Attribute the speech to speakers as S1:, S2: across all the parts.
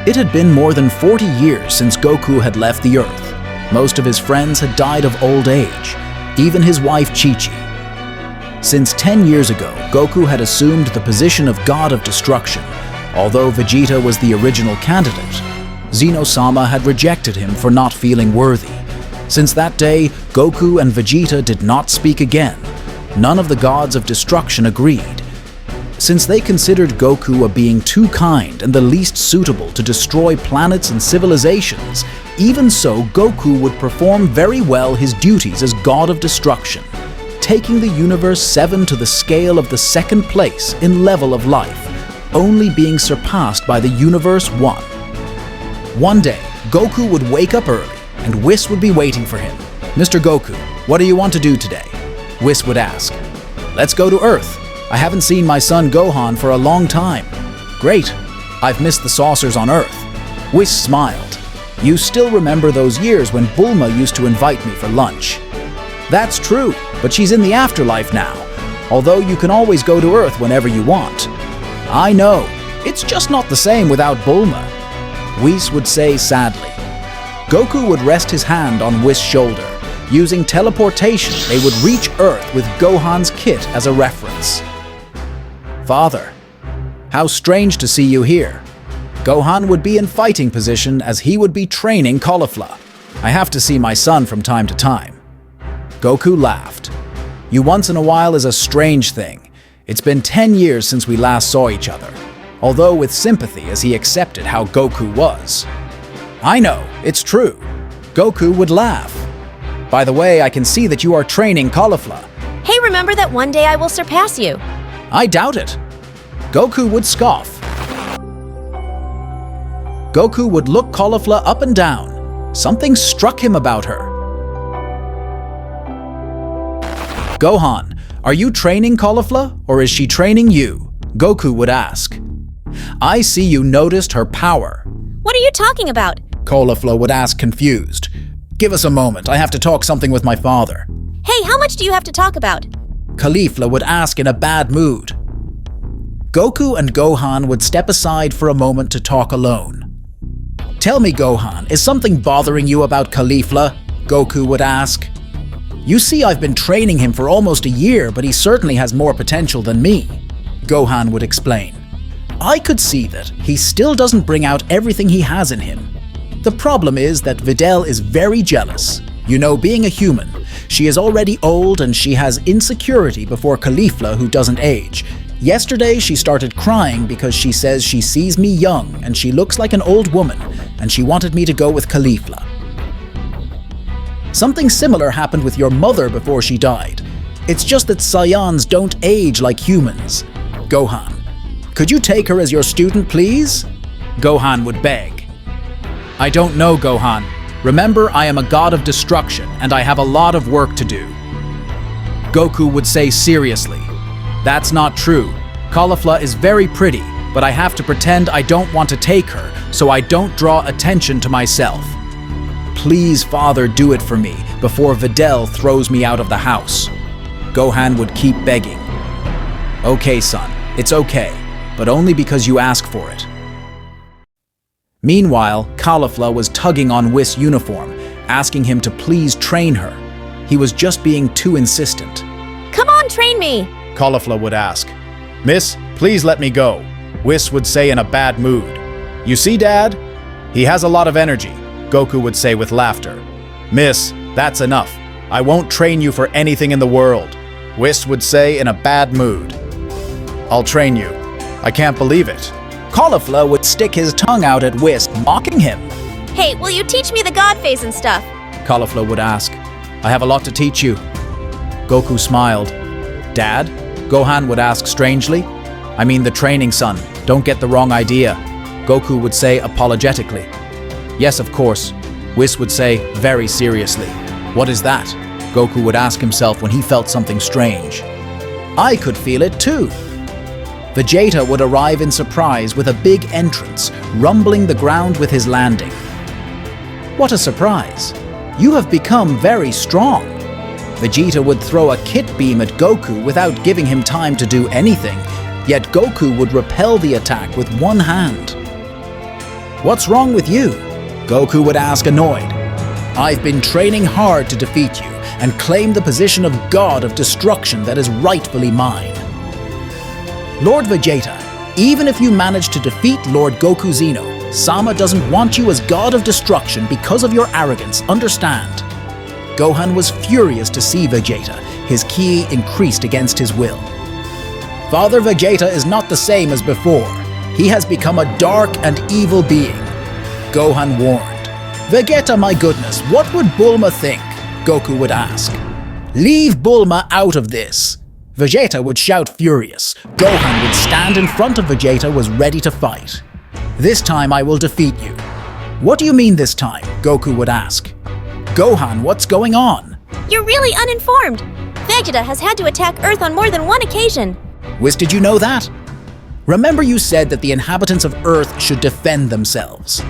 S1: It had been more than 40 years since Goku had left the Earth. Most of his friends had died of old age, even his wife Chichi. Since 10 years ago, Goku had assumed the position of God of Destruction. Although Vegeta was the original candidate, Zeno Sama had rejected him for not feeling worthy. Since that day, Goku and Vegeta did not speak again. None of the gods of destruction agreed. Since they considered Goku a being too kind and the least suitable to destroy planets and civilizations, even so Goku would perform very well his duties as God of Destruction, taking the universe 7 to the scale of the second place in level of life, only being surpassed by the universe 1. One day, Goku would wake up early, and Whis would be waiting for him. "Mr. Goku, what do you want to do today?" Whis would ask. "Let's go to Earth. I haven't seen my son Gohan for a long time." "Great. I've missed the saucers on Earth." Whis smiled. "You still remember those years when Bulma used to invite me for lunch." "That's true, but she's in the afterlife now, although you can always go to Earth whenever you want." "I know. It's just not the same without Bulma," Whis would say sadly. Goku would rest his hand on Whis' shoulder. Using teleportation, they would reach Earth with Gohan's kit as a reference. "Father, how strange to see you here." Gohan would be in fighting position as he would be training Caulifla. "I have to see my son from time to time." Goku laughed. "You once in a while is a strange thing. It's been 10 years since we last saw each other," although with sympathy as he accepted how Goku was. "I know, it's true." Goku would laugh. "By the way, I can see that you are training Caulifla."
S2: Hey, remember that one day I will surpass you.
S1: "I doubt it." Goku would scoff. Goku would look Caulifla up and down. Something struck him about her. "Gohan, are you training Caulifla, or is she training you?" Goku would ask. "I see you noticed her power."
S2: What are you talking about?
S1: Caulifla would ask confused. "Give us a moment, I have to talk something with my father."
S2: Hey, how much do you have to talk about?
S1: Caulifla would ask in a bad mood. Goku and Gohan would step aside for a moment to talk alone. "Tell me, Gohan, is something bothering you about Caulifla?" Goku would ask. "You see, I've been training him for almost a year, but he certainly has more potential than me," Gohan would explain. "I could see that he still doesn't bring out everything he has in him. The problem is that Videl is very jealous. You know, being a human, she is already old and she has insecurity before Caulifla, who doesn't age. Yesterday she started crying because she says she sees me young and she looks like an old woman, and she wanted me to go with Caulifla. Something similar happened with your mother before she died. It's just that Saiyans don't age like humans. Gohan, could you take her as your student, please?" Gohan would beg. "I don't know, Gohan. Remember, I am a god of destruction, and I have a lot of work to do." Goku would say seriously, "That's not true. Caulifla is very pretty, but I have to pretend I don't want to take her, so I don't draw attention to myself. Please, Father, do it for me, before Videl throws me out of the house." Gohan would keep begging. "Okay, son, it's okay, but only because you ask for it." Meanwhile, Caulifla was tugging on Whis' uniform, asking him to please train her. He was just being too insistent.
S2: Come on, train me!
S1: Caulifla would ask. "Miss, please let me go," Whis would say in a bad mood. "You see, Dad? He has a lot of energy," Goku would say with laughter. "Miss, that's enough. I won't train you for anything in the world," Whis would say in a bad mood. "I'll train you. I can't believe it." Caulifla would stick his tongue out at Whis, mocking him.
S2: Hey, will you teach me the god face and stuff?
S1: Caulifla would ask. "I have a lot to teach you." Goku smiled. "Dad?" Gohan would ask strangely. "I mean the training, son. Don't get the wrong idea," Goku would say apologetically. "Yes, of course," Whis would say very seriously. "What is that?" Goku would ask himself when he felt something strange. "I could feel it too." Vegeta would arrive in surprise with a big entrance, rumbling the ground with his landing. "What a surprise! You have become very strong." Vegeta would throw a kit beam at Goku without giving him time to do anything, yet Goku would repel the attack with one hand. "What's wrong with you?" Goku would ask, annoyed. "I've been training hard to defeat you and claim the position of God of Destruction that is rightfully mine." Lord Vegeta, even if you manage to defeat Lord Goku Zeno, Sama doesn't want you as God of Destruction because of your arrogance, understand? Gohan was furious to see Vegeta, his ki increased against his will. "Father Vegeta is not the same as before. He has become a dark and evil being," Gohan warned. "Vegeta, my goodness, what would Bulma think?" Goku would ask. "Leave Bulma out of this." Vegeta would shout furious. Gohan would stand in front of Vegeta, was ready to fight. "This time I will defeat you." "What do you mean this time?" Goku would ask. "Gohan, what's going on?"
S2: You're really uninformed. Vegeta has had to attack Earth on more than one occasion.
S1: Whis, did you know that? Remember you said that the inhabitants of Earth should defend themselves.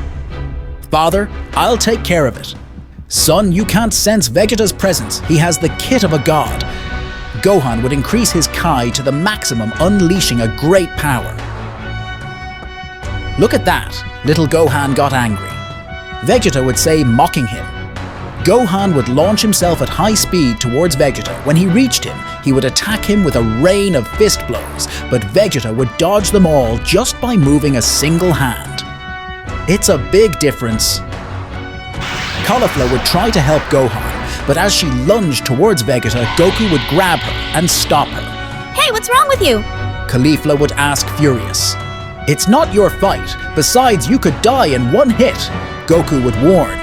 S1: "Father, I'll take care of it." "Son, you can't sense Vegeta's presence. He has the kit of a god." Gohan would increase his Kai to the maximum, unleashing a great power. "Look at that," little Gohan got angry. Vegeta would say, mocking him. Gohan would launch himself at high speed towards Vegeta. When he reached him, he would attack him with a rain of fist blows, but Vegeta would dodge them all just by moving a single hand. It's a big difference. Caulifla would try to help Gohan, but as she lunged towards Vegeta, Goku would grab her and stop her.
S2: Hey, what's wrong with you?
S1: Caulifla would ask, furious. "It's not your fight. Besides, you could die in one hit," Goku would warn.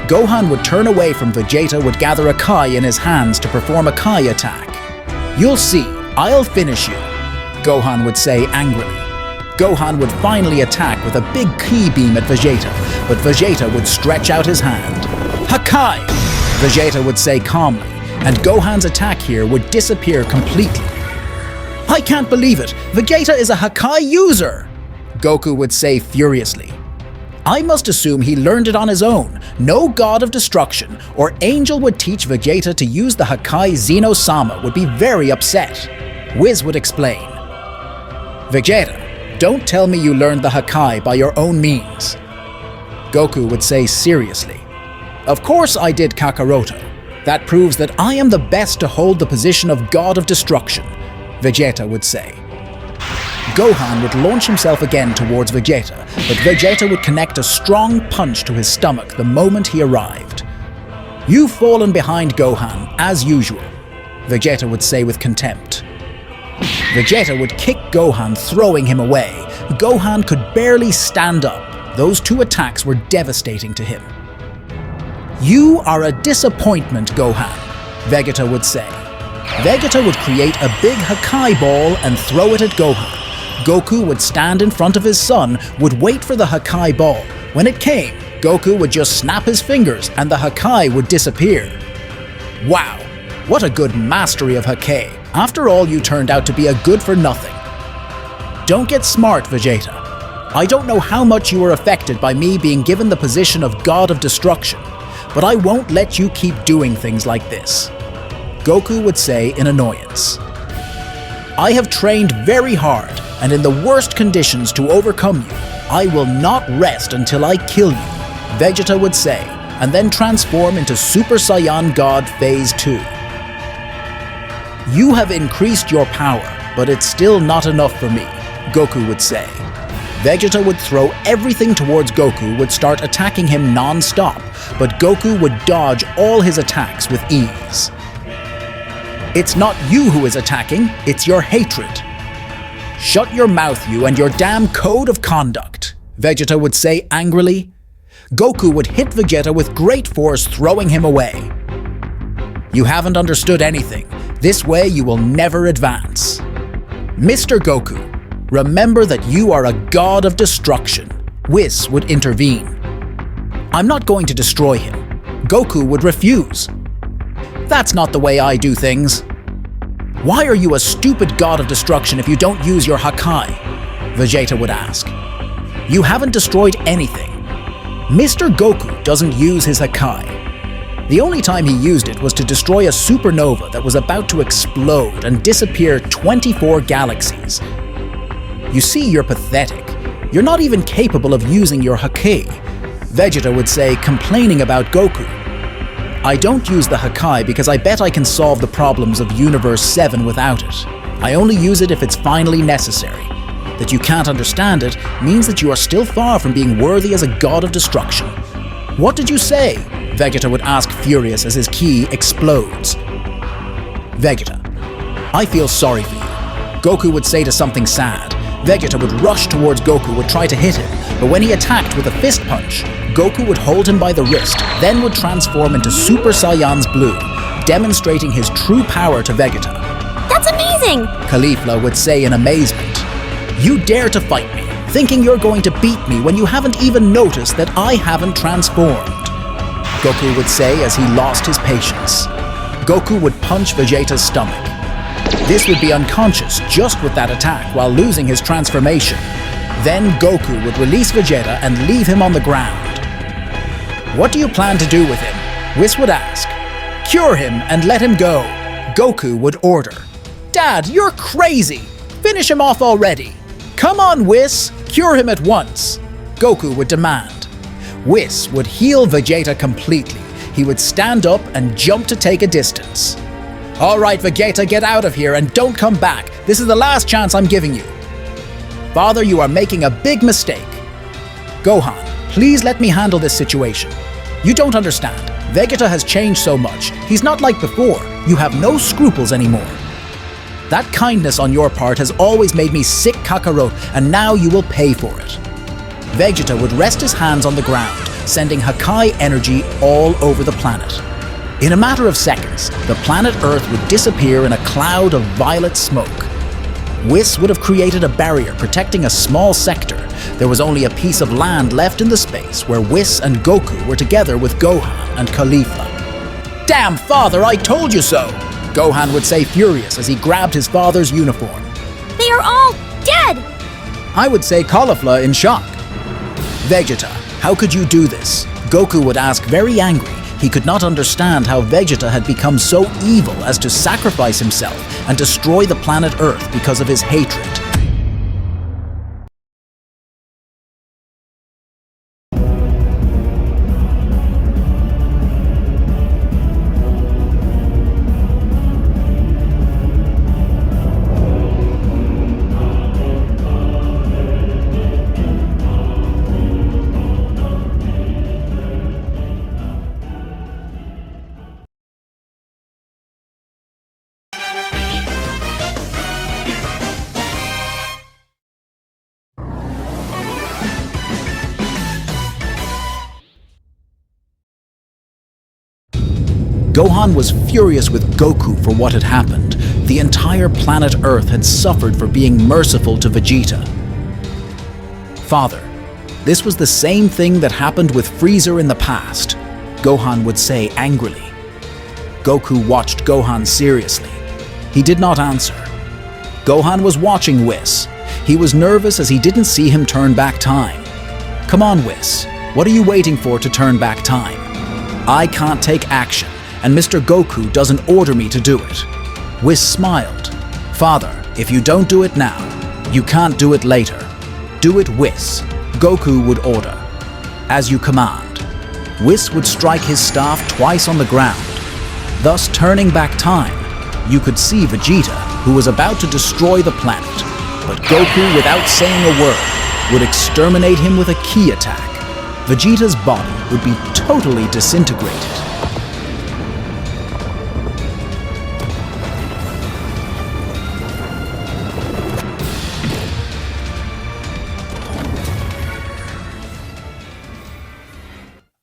S1: Gohan would turn away from Vegeta, would gather a Kai in his hands to perform a Kai attack. "You'll see, I'll finish you," Gohan would say angrily. Gohan would finally attack with a big ki beam at Vegeta, but Vegeta would stretch out his hand. "Hakai!" Vegeta would say calmly, and Gohan's attack here would disappear completely. "I can't believe it! Vegeta is a Hakai user!" Goku would say furiously. "I must assume he learned it on his own. No god of destruction or angel would teach Vegeta to use the Hakai. Zeno Sama would be very upset." Whis would explain. "Vegeta, don't tell me you learned the Hakai by your own means." Goku would say seriously. "Of course I did, Kakaroto. That proves that I am the best to hold the position of God of Destruction," Vegeta would say. Gohan would launch himself again towards Vegeta, but Vegeta would connect a strong punch to his stomach the moment he arrived. "You've fallen behind, Gohan, as usual," Vegeta would say with contempt. Vegeta would kick Gohan, throwing him away. Gohan could barely stand up. Those two attacks were devastating to him. "You are a disappointment, Gohan," Vegeta would say. Vegeta would create a big Hakai ball and throw it at Gohan. Goku would stand in front of his son, would wait for the Hakai ball. When it came, Goku would just snap his fingers and the Hakai would disappear. Wow, what a good mastery of Hakai. After all, you turned out to be a good-for-nothing. Don't get smart, Vegeta. I don't know how much you were affected by me being given the position of God of Destruction, but I won't let you keep doing things like this, Goku would say in annoyance. I have trained very hard, and in the worst conditions to overcome you. I will not rest until I kill you, Vegeta would say, and then transform into Super Saiyan God Phase 2. You have increased your power, but it's still not enough for me, Goku would say. Vegeta would throw everything towards Goku, would start attacking him non-stop, but Goku would dodge all his attacks with ease. It's not you who is attacking, it's your hatred. Shut your mouth, you, and your damn code of conduct, Vegeta would say angrily. Goku would hit Vegeta with great force, throwing him away. You haven't understood anything. This way you will never advance. Mr. Goku, remember that you are a god of destruction, Whis would intervene. I'm not going to destroy him. Goku would refuse. That's not the way I do things. Why are you a stupid god of destruction if you don't use your Hakai? Vegeta would ask. You haven't destroyed anything. Mr. Goku doesn't use his Hakai. The only time he used it was to destroy a supernova that was about to explode and disappear 24 galaxies. You see, you're pathetic. You're not even capable of using your Haki. Vegeta would say, complaining about Goku. I don't use the Hakai because I bet I can solve the problems of Universe 7 without it. I only use it if it's finally necessary. That you can't understand it means that you are still far from being worthy as a god of destruction. What did you say? Vegeta would ask furious as his ki explodes. Vegeta, I feel sorry for you. Goku would say to something sad. Vegeta would rush towards Goku, would try to hit him, but when he attacked with a fist punch, Goku would hold him by the wrist, then would transform into Super Saiyan's Blue, demonstrating his true power to Vegeta.
S2: That's amazing!
S1: Caulifla would say in amazement, You dare to fight me, thinking you're going to beat me when you haven't even noticed that I haven't transformed. Goku would say as he lost his patience. Goku would punch Vegeta's stomach. This would be unconscious just with that attack while losing his transformation. Then Goku would release Vegeta and leave him on the ground. What do you plan to do with him? Whis would ask. Cure him and let him go. Goku would order. Dad, you're crazy! Finish him off already! Come on, Whis! Cure him at once! Goku would demand. Whis would heal Vegeta completely. He would stand up and jump to take a distance. All right, Vegeta, get out of here and don't come back. This is the last chance I'm giving you. Father, you are making a big mistake. Gohan, please let me handle this situation. You don't understand. Vegeta has changed so much. He's not like before. You have no scruples anymore. That kindness on your part has always made me sick Kakarot, and now you will pay for it. Vegeta would rest his hands on the ground, sending Hakai energy all over the planet. In a matter of seconds, the planet Earth would disappear in a cloud of violet smoke. Whis would have created a barrier protecting a small sector. There was only a piece of land left in the space where Whis and Goku were together with Gohan and Caulifla. Damn, father, I told you so! Gohan would say furious as he grabbed his father's uniform.
S2: They are all dead!
S1: I would say Caulifla in shock. Vegeta, how could you do this? Goku would ask very angry. He could not understand how Vegeta had become so evil as to sacrifice himself and destroy the planet Earth because of his hatred. Gohan was furious with Goku for what had happened. The entire planet Earth had suffered for being merciful to Vegeta. Father, this was the same thing that happened with Frieza in the past, Gohan would say angrily. Goku watched Gohan seriously. He did not answer. Gohan was watching Whis. He was nervous as he didn't see him turn back time. Come on, Whis. What are you waiting for to turn back time? I can't take action, and Mr. Goku doesn't order me to do it. Whis smiled. Father, if you don't do it now, you can't do it later. Do it, Whis. Goku would order. As you command. Whis would strike his staff twice on the ground, thus turning back time. You could see Vegeta, who was about to destroy the planet, but Goku, without saying a word, would exterminate him with a ki attack. Vegeta's body would be totally disintegrated.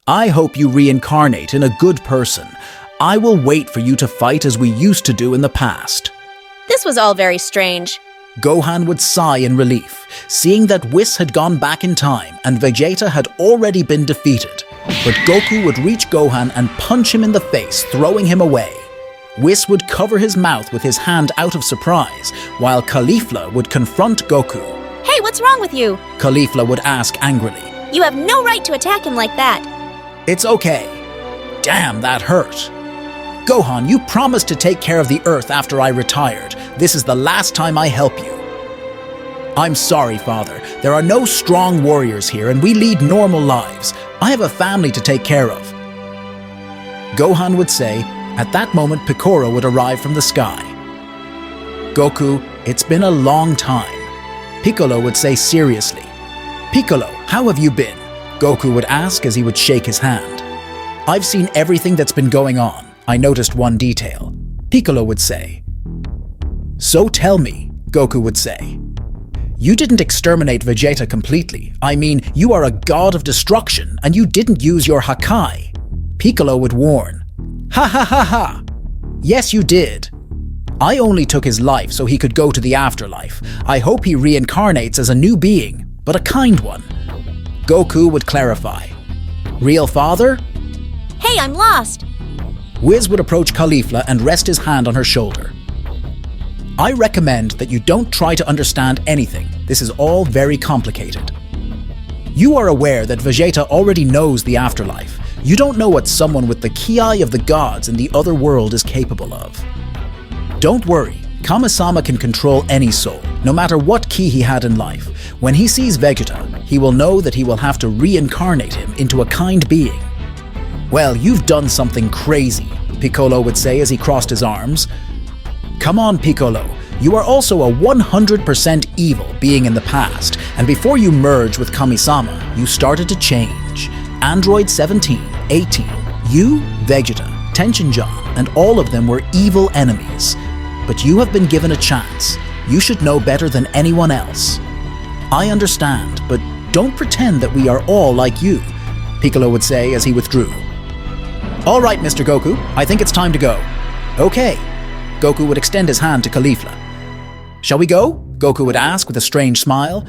S1: I hope you reincarnate in a good person. I will wait for you to fight as we used to do in the past.
S2: This was all very strange.
S1: Gohan would sigh in relief, seeing that Whis had gone back in time and Vegeta had already been defeated. But Goku would reach Gohan and punch him in the face, throwing him away. Whis would cover his mouth with his hand out of surprise, while Caulifla would confront Goku.
S2: Hey, what's wrong with you?
S1: Caulifla would ask angrily.
S2: You have no right to attack him like that.
S1: It's okay. Damn, that hurt. Gohan, you promised to take care of the Earth after I retired. This is the last time I help you. I'm sorry, Father. There are no strong warriors here and we lead normal lives. I have a family to take care of. Gohan would say. At that moment, Piccolo would arrive from the sky. Goku, it's been a long time. Piccolo would say seriously. Piccolo, how have you been? Goku would ask as he would shake his hand. I've seen everything that's been going on. I noticed one detail. Piccolo would say. So tell me, Goku would say. You didn't exterminate Vegeta completely. I mean, you are a god of destruction and you didn't use your Hakai. Piccolo would warn. Ha ha ha ha! Yes, you did. I only took his life so he could go to the afterlife. I hope he reincarnates as a new being, but a kind one. Goku would clarify. Real father?
S2: Hey, I'm lost.
S1: Whis would approach Caulifla and rest his hand on her shoulder. I recommend that you don't try to understand anything. This is all very complicated. You are aware that Vegeta already knows the afterlife. You don't know what someone with the ki of the gods in the other world is capable of. Don't worry, Kami-sama can control any soul, no matter what ki he had in life. When he sees Vegeta, he will know that he will have to reincarnate him into a kind being. Well, you've done something crazy, Piccolo would say as he crossed his arms. Come on, Piccolo. You are also a 100% evil being in the past, and before you merge with Kami-sama, you started to change. Android 17, 18, you, Vegeta, Tenshinhan, and all of them were evil enemies. But you have been given a chance. You should know better than anyone else. I understand, but don't pretend that we are all like you, Piccolo would say as he withdrew. All right, Mr. Goku, I think it's time to go. Okay. Goku would extend his hand to Caulifla. Shall we go? Goku would ask with a strange smile.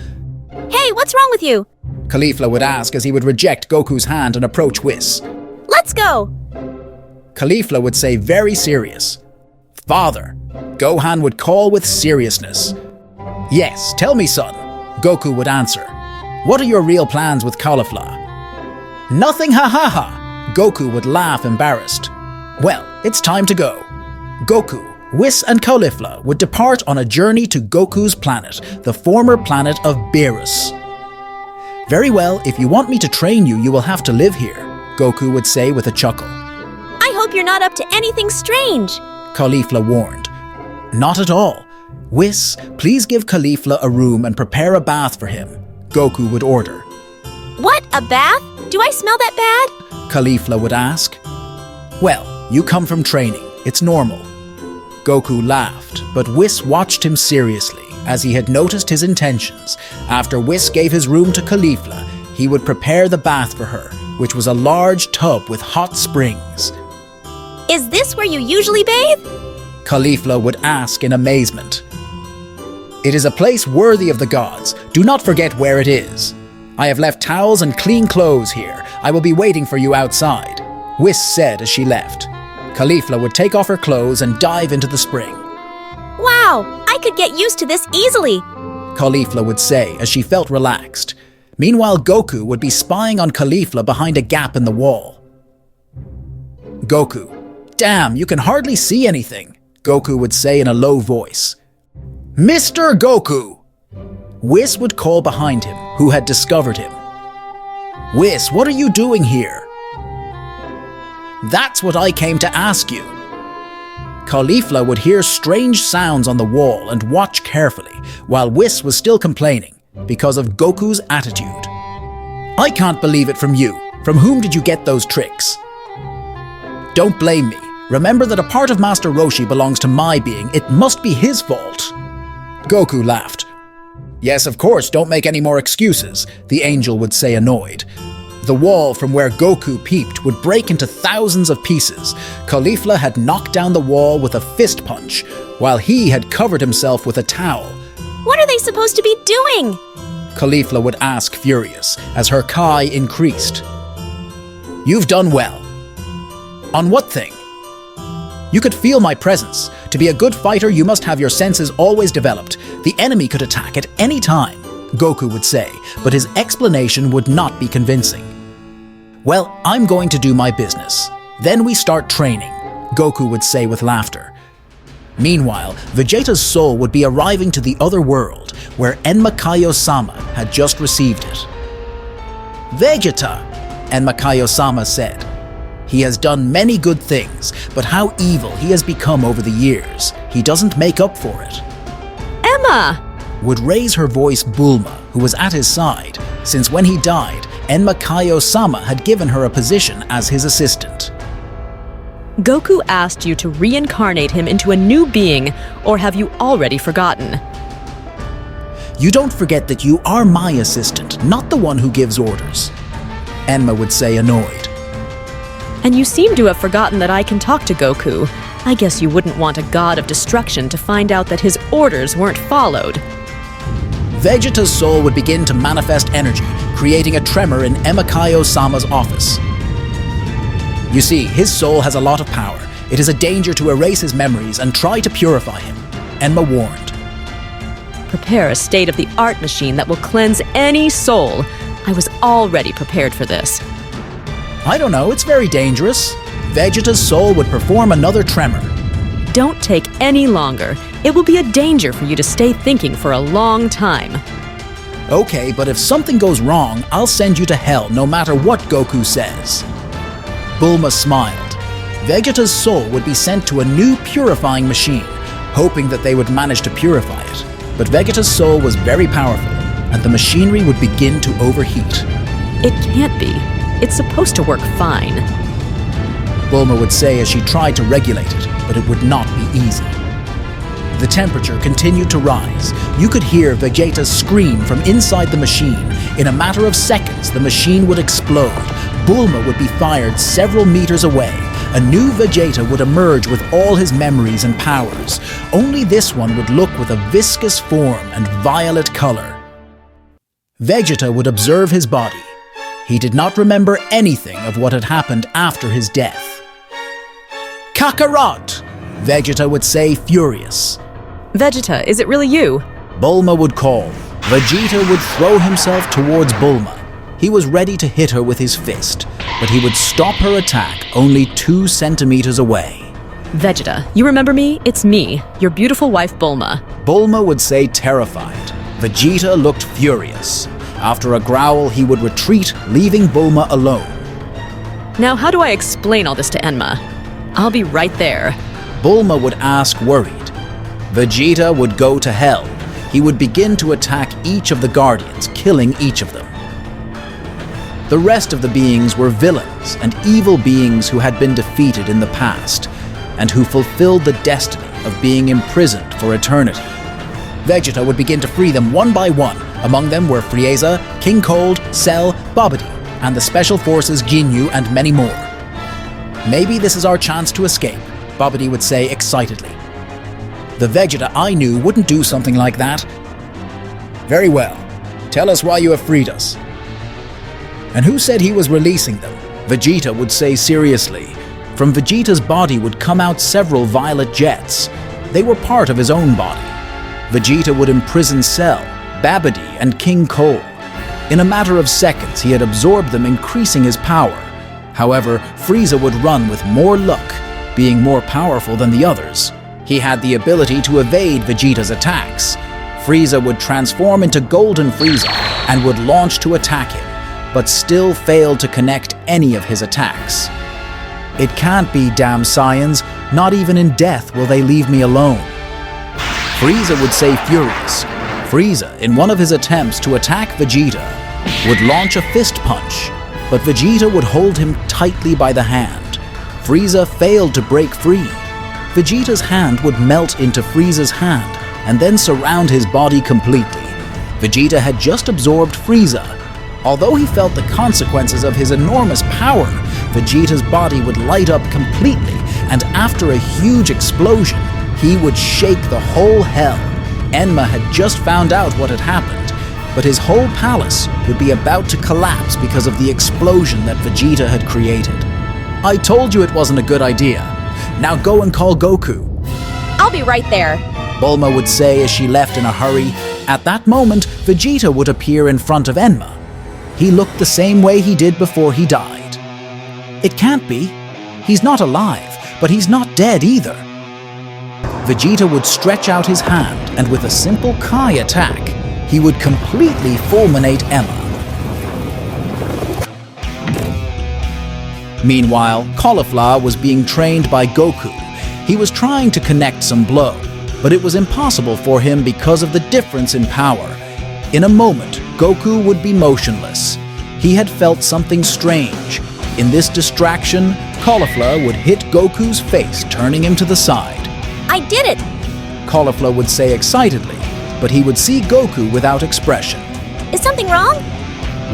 S2: Hey, what's wrong with you?
S1: Caulifla would ask as he would reject Goku's hand and approach Whis.
S2: Let's go!
S1: Caulifla would say very serious. Father, Gohan would call with seriousness. Yes, tell me, son, Goku would answer. What are your real plans with Caulifla? Nothing, ha ha ha! Goku would laugh embarrassed. Well, it's time to go. Goku, Whis and Caulifla would depart on a journey to Goku's planet, the former planet of Beerus. Very well, if you want me to train you, you will have to live here, Goku would say with a chuckle.
S2: I hope you're not up to anything strange,
S1: Caulifla warned. Not at all. Whis, please give Caulifla a room and prepare a bath for him, Goku would order.
S2: What, a bath? Do I smell that bad?
S1: Caulifla would ask. Well, you come from training. It's normal. Goku laughed, but Whis watched him seriously, as he had noticed his intentions. After Whis gave his room to Caulifla, he would prepare the bath for her, which was a large tub with hot springs.
S2: Is this where you usually bathe?
S1: Caulifla would ask in amazement. It is a place worthy of the gods. Do not forget where it is. I have left towels and clean clothes here. I will be waiting for you outside, Whis said as she left. Caulifla would take off her clothes and dive into the spring.
S2: Wow, I could get used to this easily,
S1: Caulifla would say as she felt relaxed. Meanwhile, Goku would be spying on Caulifla behind a gap in the wall. Goku, damn, you can hardly see anything, Goku would say in a low voice. Mr. Goku! Whis would call behind him, who had discovered him. Whis, what are you doing here? That's what I came to ask you. Caulifla would hear strange sounds on the wall and watch carefully, while Whis was still complaining because of Goku's attitude. I can't believe it from you. From whom did you get those tricks? Don't blame me. Remember that a part of Master Roshi belongs to my being. It must be his fault. Goku laughed. Yes, of course, don't make any more excuses, the angel would say annoyed. The wall from where Goku peeped would break into thousands of pieces. Caulifla had knocked down the wall with a fist punch, while he had covered himself with a towel.
S2: What are they supposed to be doing?
S1: Caulifla would ask furious, as her Kai increased. You've done well. On what thing? You could feel my presence. To be a good fighter, you must have your senses always developed. The enemy could attack at any time, Goku would say, but his explanation would not be convincing. Well, I'm going to do my business. Then we start training, Goku would say with laughter. Meanwhile, Vegeta's soul would be arriving to the other world, where Enma Sama had just received it. "Vegeta," Enma Sama said. "He has done many good things, but how evil he has become over the years. He doesn't make up for it."
S2: Emma!
S1: Would raise her voice Bulma, who was at his side, since when he died, Enma Sama had given her a position as his assistant.
S3: Goku asked you to reincarnate him into a new being, or have you already forgotten?
S1: "You don't forget that you are my assistant, not the one who gives orders," Enma would say, annoyed.
S3: And you seem to have forgotten that I can talk to Goku. I guess you wouldn't want a god of destruction to find out that his orders weren't followed.
S1: Vegeta's soul would begin to manifest energy, creating a tremor in Enma Sama's office. "You see, his soul has a lot of power. It is a danger to erase his memories and try to purify him," Enma warned.
S3: Prepare a state-of-the-art machine that will cleanse any soul. I was already prepared for this.
S1: "I don't know, it's very dangerous." Vegeta's soul would perform another tremor.
S3: Don't take any longer. It will be a danger for you to stay thinking for a long time.
S1: "Okay, but if something goes wrong, I'll send you to hell no matter what Goku says." Bulma smiled. Vegeta's soul would be sent to a new purifying machine, hoping that they would manage to purify it. But Vegeta's soul was very powerful, and the machinery would begin to overheat.
S3: It can't be. It's supposed to work fine.
S1: Bulma would say as she tried to regulate it, but it would not be easy. The temperature continued to rise. You could hear Vegeta scream from inside the machine. In a matter of seconds, the machine would explode. Bulma would be fired several meters away. A new Vegeta would emerge with all his memories and powers. Only this one would look with a viscous form and violet color. Vegeta would observe his body. He did not remember anything of what had happened after his death. "Kakarot!" Vegeta would say, furious.
S3: Vegeta, is it really you?
S1: Bulma would call. Vegeta would throw himself towards Bulma. He was ready to hit her with his fist, but he would stop her attack only 2 centimeters away.
S3: Vegeta, you remember me? It's me, your beautiful wife Bulma.
S1: Bulma would say, terrified. Vegeta looked furious. After a growl, he would retreat, leaving Bulma alone.
S3: Now how do I explain all this to Enma? I'll be right there.
S1: Bulma would ask, worried. Vegeta would go to hell. He would begin to attack each of the Guardians, killing each of them. The rest of the beings were villains and evil beings who had been defeated in the past, and who fulfilled the destiny of being imprisoned for eternity. Vegeta would begin to free them one by one. Among them were Frieza, King Cold, Cell, Babidi, and the Special Forces Ginyu, and many more. "Maybe this is our chance to escape," Babidi would say excitedly. "The Vegeta I knew wouldn't do something like that." "Very well. Tell us why you have freed us." "And who said he was releasing them?" Vegeta would say seriously. From Vegeta's body would come out several violet jets. They were part of his own body. Vegeta would imprison Cell, Babidi, and King Cold. In a matter of seconds, he had absorbed them, increasing his power. However, Frieza would run with more luck, being more powerful than the others. He had the ability to evade Vegeta's attacks. Frieza would transform into Golden Frieza and would launch to attack him, but still failed to connect any of his attacks. "It can't be, damn Saiyans. Not even in death will they leave me alone." Frieza would say furious. Frieza, in one of his attempts to attack Vegeta, would launch a fist punch, but Vegeta would hold him tightly by the hand. Frieza failed to break free. Vegeta's hand would melt into Frieza's hand and then surround his body completely. Vegeta had just absorbed Frieza. Although he felt the consequences of his enormous power, Vegeta's body would light up completely, and after a huge explosion, he would shake the whole hell. Enma had just found out what had happened, but his whole palace would be about to collapse because of the explosion that Vegeta had created. "I told you it wasn't a good idea. Now go and call Goku."
S2: I'll be right there.
S1: Bulma would say as she left in a hurry. At that moment, Vegeta would appear in front of Enma. He looked the same way he did before he died. "It can't be. He's not alive, but he's not dead either." Vegeta would stretch out his hand, and with a simple Kai attack, he would completely fulminate Emma. Meanwhile, Caulifla was being trained by Goku. He was trying to connect some blow, but it was impossible for him because of the difference in power. In a moment, Goku would be motionless. He had felt something strange. In this distraction, Caulifla would hit Goku's face, turning him to the side.
S2: I did it!
S1: Caulifla would say excitedly, but he would see Goku without expression.
S2: Is something wrong?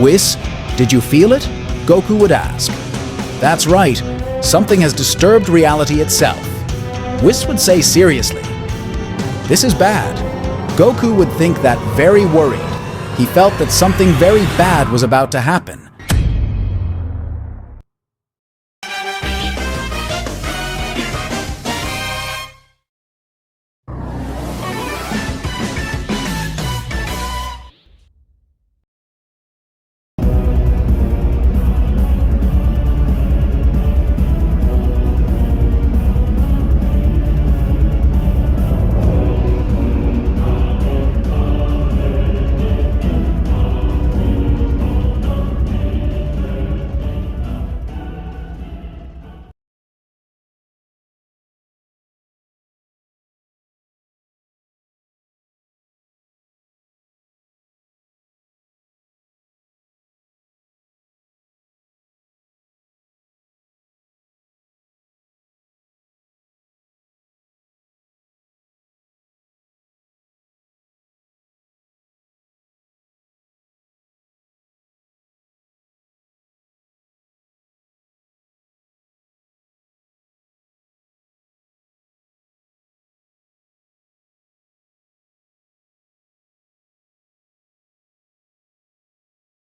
S1: Whis, did you feel it? Goku would ask. That's right, something has disturbed reality itself. Whis would say seriously. This is bad. Goku would think that very worried. He felt that something very bad was about to happen.